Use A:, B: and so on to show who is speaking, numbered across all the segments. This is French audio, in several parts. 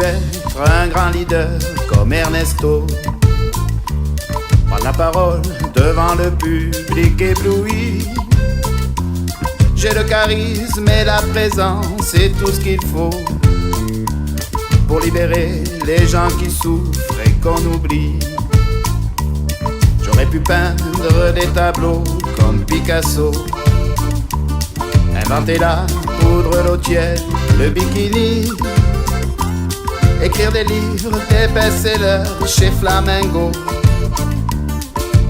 A: être un grand leader comme Ernesto. Prendre la parole devant le public ébloui. J'ai le charisme et la présence et tout ce qu'il faut pour libérer les gens qui souffrent et qu'on oublie. J'aurais pu peindre des tableaux comme Picasso, inventer la poudre, l'eau tiède, le bikini, écrire des livres, des best-sellers chez Flamingo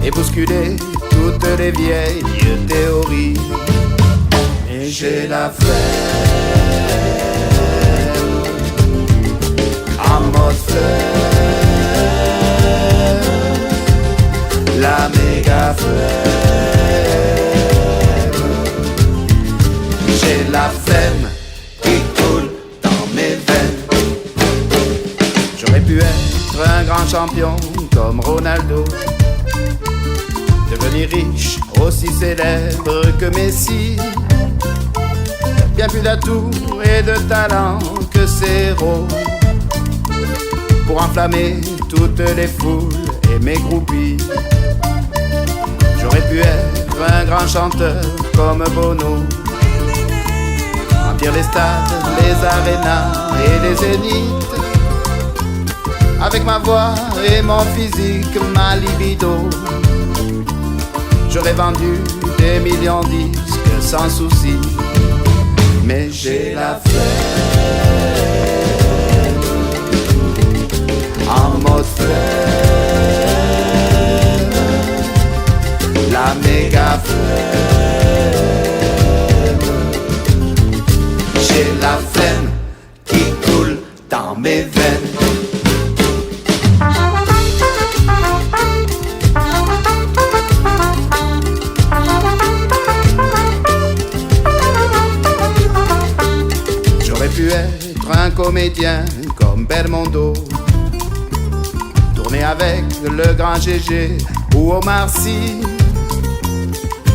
A: et bousculer toutes les vieilles théories. Et j'ai la flemme, en mode flemme, la méga flemme. J'ai la flemme qui coule dans mes veines. J'aurais pu être un grand champion comme Ronaldo, devenir riche, aussi célèbre que Messi. Bien plus d'atouts et de talent que Zéro pour enflammer toutes les foules et mes groupies. J'aurais pu être un grand chanteur comme Bono, remplir les stades, les arénas et les zéniths, avec ma voix et mon physique, ma libido. J'aurais vendu des millions de disques sans souci. Mais j'ai la flemme, en mode flemme, la méga flemme. J'ai la flemme qui coule dans mes veines. J'aurais pu être un comédien comme Belmondo, tourner avec le grand GG ou Omar Sy,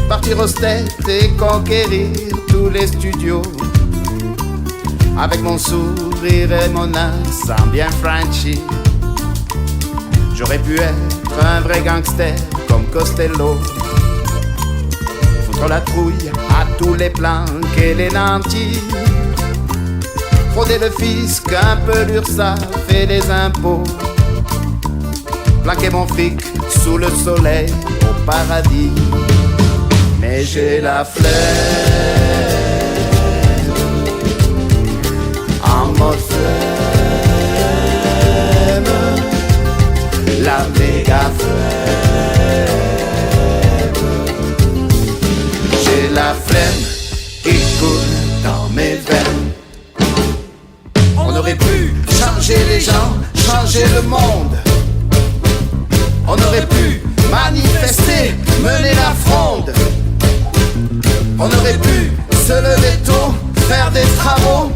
A: partir aux States et conquérir tous les studios, avec mon sourire et mon accent bien Frenchy. J'aurais pu être un vrai gangster comme Costello, foutre la trouille à tous les planques et les nantis, frauder le fisc, un peu l'URSSAF et les impôts, planquer mon fric sous le soleil au paradis. Mais j'ai la flemme, en mode flemme, la méga flemme. J'ai la flemme qui coule dans mes veines. On aurait pu changer les gens, changer le monde. On aurait pu manifester, mener la fronde. On aurait pu se lever tôt, faire des travaux,